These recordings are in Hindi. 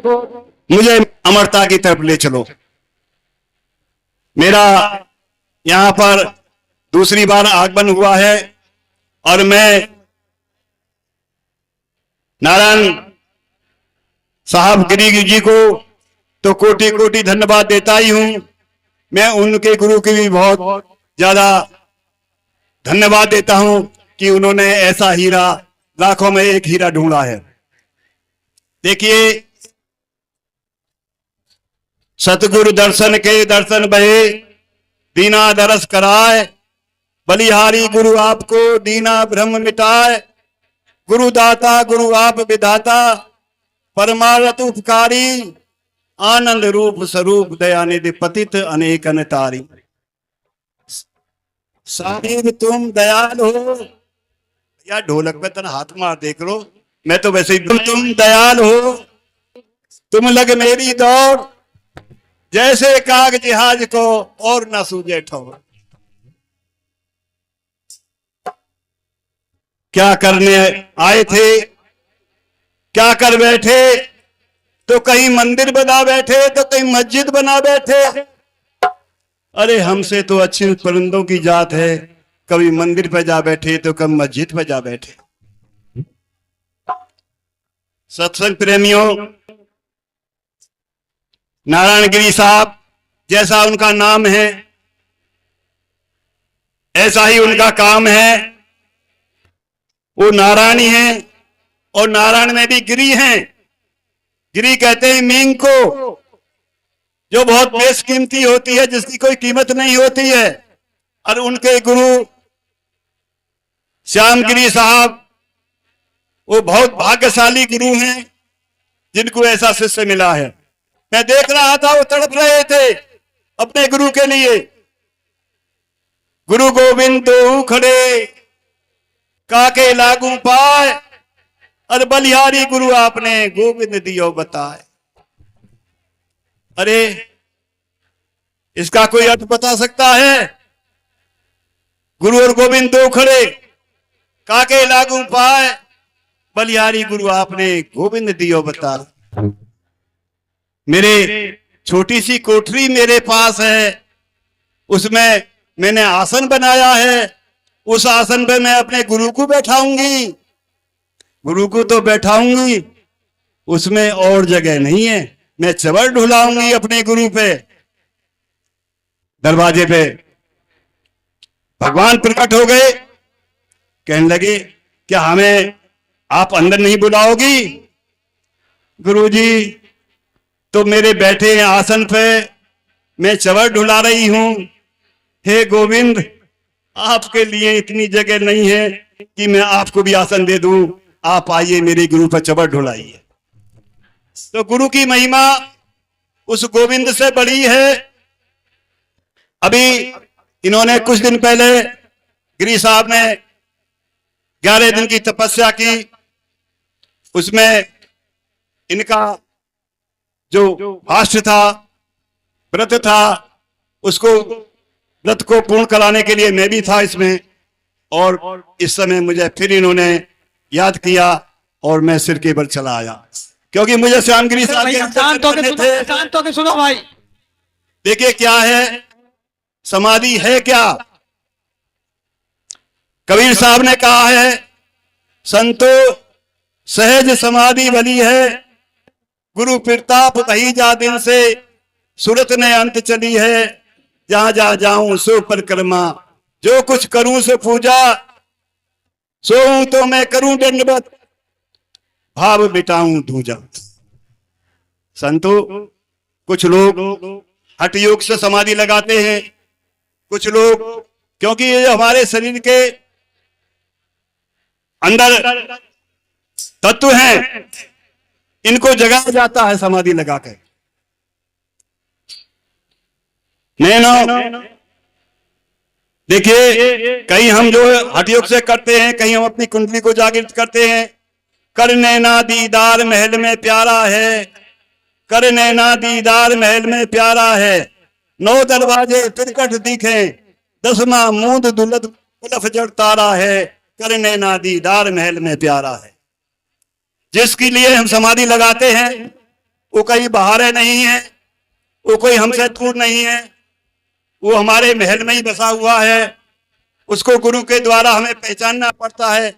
मुझे अमरता की तरफ ले चलो। मेरा यहां पर दूसरी बार आगमन हुआ है और मैं नारायण साहब गिरी जी को तो कोटि कोटि धन्यवाद देता ही हूं। मैं उनके गुरु की भी बहुत ज्यादा धन्यवाद देता हूं कि उन्होंने ऐसा हीरा, लाखों में एक हीरा ढूंढा है। देखिए, सतगुरु दर्शन के दर्शन बहे, दीना दरस कराए, बलिहारी गुरु आपको दीना भ्रम मिटाए। गुरु दाता गुरु आप विधाता, परमारथ उपकारी, आनंद रूप स्वरूप दयानिधि पतित अनेक अनतारी। साहिब तुम दयाल हो, यार ढोलक पे तना हाथ मार देख लो, मैं तो वैसे ही। तुम दयाल हो, तुम लग मेरी दौड़, जैसे काग जहाज को और न सूझे ठौर। क्या करने आए थे, क्या कर बैठे, तो कहीं मंदिर बना बैठे तो कहीं मस्जिद बना बैठे। अरे हमसे तो अच्छी परिंदों की जात है, कभी मंदिर पे जा बैठे तो कभी मस्जिद पे जा बैठे। सत्संग प्रेमियों, नारायण गिरी साहब जैसा उनका नाम है ऐसा ही उनका काम है। वो नारायणी है और नारायण में भी गिरी हैं। गिरी कहते हैं मींग को, जो बहुत बेशकीमती होती है, जिसकी कोई कीमत नहीं होती है। और उनके गुरु श्यामगिरी साहब वो बहुत भाग्यशाली गुरु हैं जिनको ऐसा शिष्य मिला है। मैं देख रहा था वो तड़प रहे थे अपने गुरु के लिए। गुरु गोविंद दो खड़े, काके लागू पाए, और बलिहारी गुरु आपने गोविंद दियो बताए। अरे इसका कोई अर्थ बता सकता है? गुरु और गोविंद दो खड़े, काके लागू पाए, बलिहारी गुरु आपने गोविंद दियो बताए। मेरे छोटी सी कोठरी मेरे पास है, उसमें मैंने आसन बनाया है। उस आसन पे मैं अपने गुरु को बैठाऊंगी, गुरु को तो बैठाऊंगी, उसमें और जगह नहीं है। मैं चवर ढुलाऊंगी अपने गुरु पे। दरवाजे पे भगवान प्रकट हो गए, कहने लगे क्या हमें आप अंदर नहीं बुलाओगी? गुरुजी तो मेरे बैठे हैं आसन पे, मैं चवर ढुला रही हूं। हे गोविंद, आपके लिए इतनी जगह नहीं है कि मैं आपको भी आसन दे दूं। आप आइए मेरे गुरु पर चवर ढुलाइए। तो गुरु की महिमा उस गोविंद से बड़ी है। अभी इन्होंने कुछ दिन पहले गिरी साहब ने 11 दिन की तपस्या की। उसमें इनका जो फास्ट था, व्रत था, उसको व्रत को पूर्ण कराने के लिए मैं भी था इसमें। और इस समय मुझे फिर इन्होंने याद किया और मैं सिर के बल चला आया, क्योंकि मुझे श्यामगिरी साहब शांत होके सुनो भाई। देखिए क्या है समाधि, है क्या? कबीर साहब ने कहा है, संतो सहज समाधि भली है, गुरु प्रताप कही जा दिन से, सूरत ने अंत चली है, जहां जहां जाऊं सो परिक्रमा, जो कुछ करूं से पूजा, सो तो मैं करूं दंडवत, भाव मिटाऊं दूजा। संतो, कुछ लोग हठ योग से समाधि लगाते हैं, कुछ लोग क्योंकि ये हमारे शरीर के अंदर तत्व हैं, इनको जगाया जाता है समाधि लगाकर। नैनो देखिए, कहीं हम जो हठ योग से करते हैं, कहीं हम अपनी कुंडली को जागृत करते हैं। कर नैना दीदार महल में प्यारा है, कर नैना दीदार महल में प्यारा है, 9 दरवाजे तिरकट दिखे, 10वां मूंद दुलत उलफ जड़ तारा है, कर नैना दीदार महल में प्यारा है। जिसके लिए हम समाधि लगाते हैं वो कहीं बाहर नहीं है, वो कोई हमसे दूर नहीं है, वो हमारे महल में ही बसा हुआ है। उसको गुरु के द्वारा हमें पहचानना पड़ता है।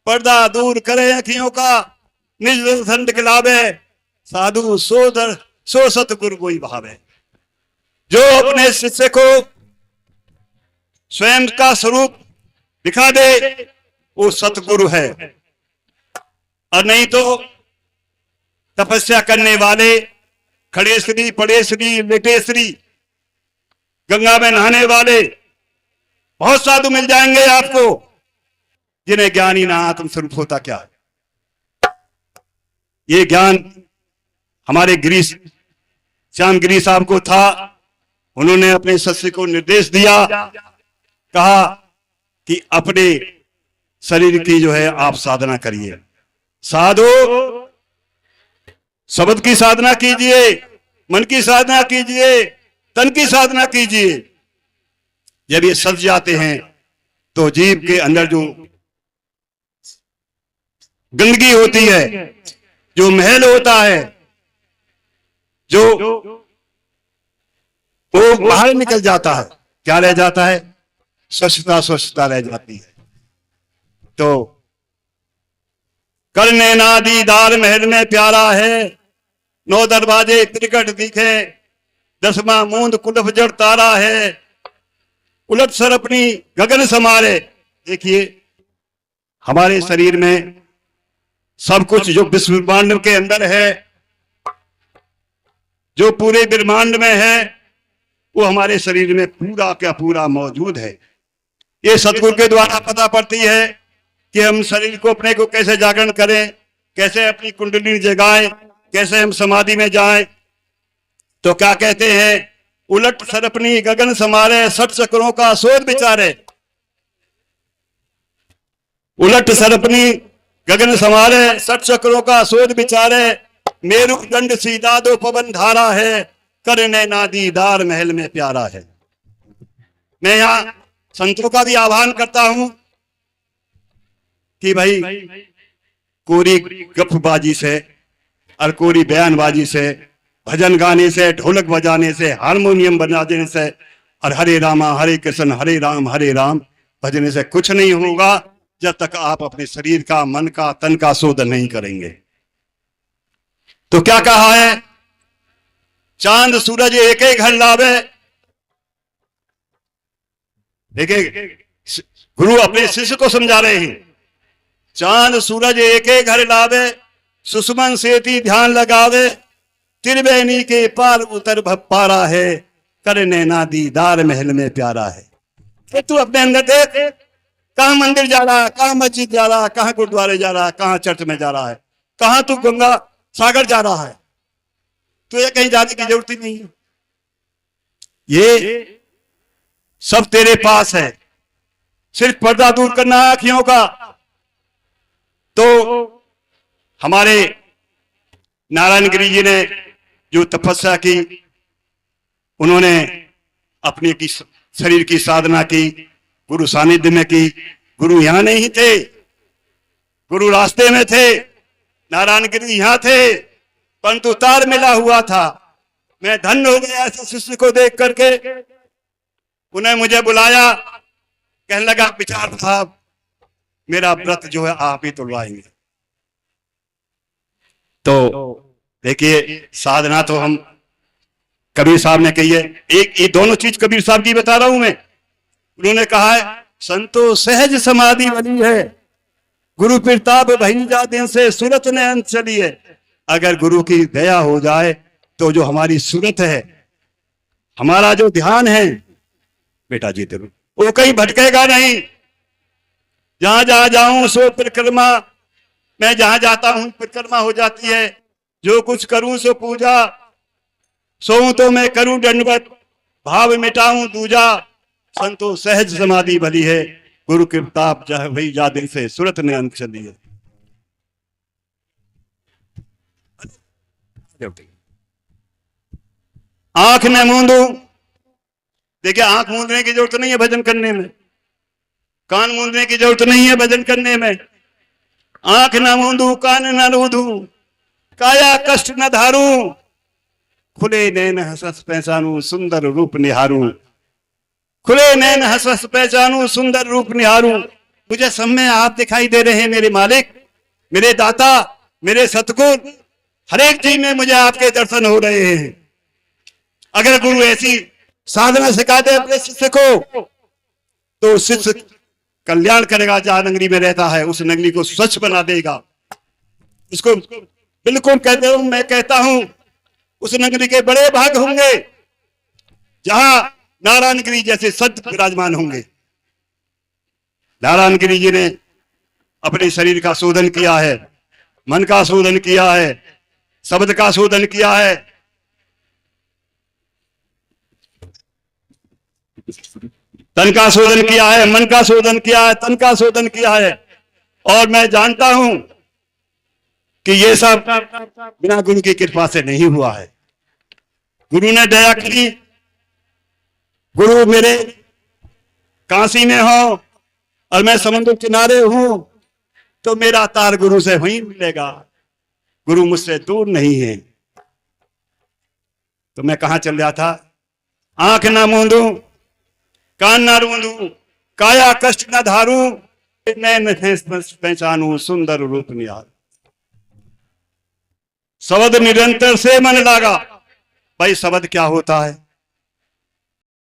पर्दा दूर करे अखियों का, निज दर्शन दिखलावे, साधु सो सतगुरु कोई भावे। जो अपने शिष्य को स्वयं का स्वरूप दिखा दे वो सतगुरु है, और नहीं तो तपस्या करने वाले खड़े श्री, पड़े श्री, लेटे श्री, गंगा में नहाने वाले बहुत साधु मिल जाएंगे आपको, जिन्हें ज्ञान ही ना आत्म स्वरूप होता क्या है। ये ज्ञान हमारे गिरीश श्याम गिरी साहब को था। उन्होंने अपने शिष्य को निर्देश दिया, कहा कि अपने शरीर की जो है आप साधना करिए, साधो शब्द की साधना कीजिए, मन की साधना कीजिए, तन की साधना कीजिए। जब ये सज जाते हैं तो जीव के अंदर जो गंदगी होती है, जो महल होता है, जो वो बाहर निकल जाता है। क्या रह जाता है? स्वच्छता, स्वच्छता रह जाती है। तो करने ना दीदार महल में प्यारा है, 9 दरवाजे त्रिकट दिखे, 10वां मूंद कुलफ जड़ तारा है, उलट सर अपनी गगन समारे। देखिए हमारे शरीर में सब कुछ जो विश्व ब्रह्मांड के अंदर है, जो पूरे ब्रह्मांड में है, वो हमारे शरीर में पूरा क्या पूरा मौजूद है। ये सतगुरु के द्वारा पता पड़ती है कि हम शरीर को अपने को कैसे जागरण करें, कैसे अपनी कुंडली जगाएं, कैसे हम समाधि में जाएं। तो क्या कहते हैं? उलट सर अपनी गगन समारे, 60 चक्रों का शोध विचारे। उलट सर अपनी गगन समारे, 60 चक्रों का शोध विचारे, मेरु दंड सीधा दो पवन धारा है, करने ना दीदार महल में प्यारा है। मैं यहां संतों का भी आह्वान करता हूं कि भाई कोरी गपबाजी से और कोरी बयानबाजी से, भजन गाने से, ढोलक बजाने से, हारमोनियम बजाने से और हरे रामा हरे कृष्ण हरे राम भजने से कुछ नहीं होगा, जब तक आप अपने शरीर का, मन का, तन का शोधन नहीं करेंगे। तो क्या कहा है? चांद सूरज एक एक घर लावे। देखिए गुरु अपने शिष्य को समझा रहे हैं, चांद सूरज एक एक घर लावे, सुषमन सेती ध्यान लगावे, त्रिवेणी के पार उतर पारा है, करने ना दीदार महल में प्यारा है। तो तू अपने अंदर देख, कहां मंदिर जा रहा है, कहां मस्जिद जा रहा है, कहां गुरुद्वारे जा रहा है, कहां चर्च में जा रहा है, कहां तू गंगा सागर जा रहा है। तो ये कहीं जाने की जरूरत ही नहीं है, ये सब तेरे पास है। सिर्फ पर्दा दूर करना है आंखियों का। तो हमारे नारायण गिरी जी ने जो तपस्या की, उन्होंने अपने की शरीर की साधना की, गुरु सानिध्य में की। गुरु यहां नहीं थे, गुरु रास्ते में थे, नारायण गिरी यहां थे, परंतु तार मिला हुआ था। मैं धन्य हो गया ऐसे शिष्य को देख करके। उन्हें मुझे बुलाया, कहने लगा विचार साहब मेरा व्रत जो है आप ही तुड़वाएंगे। तो देखिए साधना तो हम कबीर साहब ने कही है। एक ये दोनों चीज कबीर साहब की बता रहा हूं मैं। उन्होंने कहा है संतो सहज समाधि वाली है, गुरु प्रताप भई जा दिन से सूरत ने अंत चली है। अगर गुरु की दया हो जाए तो जो हमारी सूरत है, हमारा जो ध्यान है बेटा जी तेरू, वो कहीं भटकेगा नहीं। जहां जहां जाऊं सो परिक्रमा, मैं जहां जाता हूं परिक्रमा हो जाती है। जो कुछ करूं सो पूजा, सोऊं तो मैं करूं दंडवत, भाव मिटाऊं दूजा। संतो सहज समाधि भली है, गुरु के प्रताप जह भई जा दिन से सूरत ने अंत चली है। आंख में मूंदू, देखिए आंख मूंदने की जरूरत नहीं है भजन करने में, कान मूंदने की जरूरत नहीं है भजन करने में। आंख न मूंदू कान न रूंदू, काया कष्ट न धारूं, खुले नैन हसस पहचानूं, सुंदर रूप निहारूं। खुले नैन हसस पहचानूं, सुंदर रूप निहारूं। मुझे सब में आप दिखाई दे रहे हैं मेरे मालिक, मेरे दाता, मेरे सतगुरु। हर एक चीज में मुझे आपके दर्शन हो रहे हैं। अगर गुरु ऐसी साधना सिखा दे अपने शिष्य को, तो शिष्य कल्याण करेगा। जहां नगरी में रहता है उस नगरी को स्वच्छ बना देगा। इसको बिल्कुल कहते हूं, मैं कहता हूं उस नगरी के बड़े भाग होंगे जहां नारायणगिरी जैसे संत विराजमान होंगे। नारायणगिरी जी ने अपने शरीर का शोधन किया है, मन का शोधन किया है, शब्द का शोधन किया है। तन का शोधन किया है, मन का शोधन किया है, तन का शोधन किया है। और मैं जानता हूं कि ये सब बिना गुरु की कृपा से नहीं हुआ है। गुरु ने दया की। गुरु मेरे काशी में हो और मैं समुद्र किनारे हूं, तो मेरा तार गुरु से वहीं मिलेगा। गुरु मुझसे दूर नहीं है। तो मैं कहां चल रहा था? आंख ना मूंदूं, कान ना रूंदूं, काया कष्ट न धारूं, नैन पहचानूं, सुंदर रूप निहारूं। शब्द निरंतर से मन लागा। भाई शब्द क्या होता है?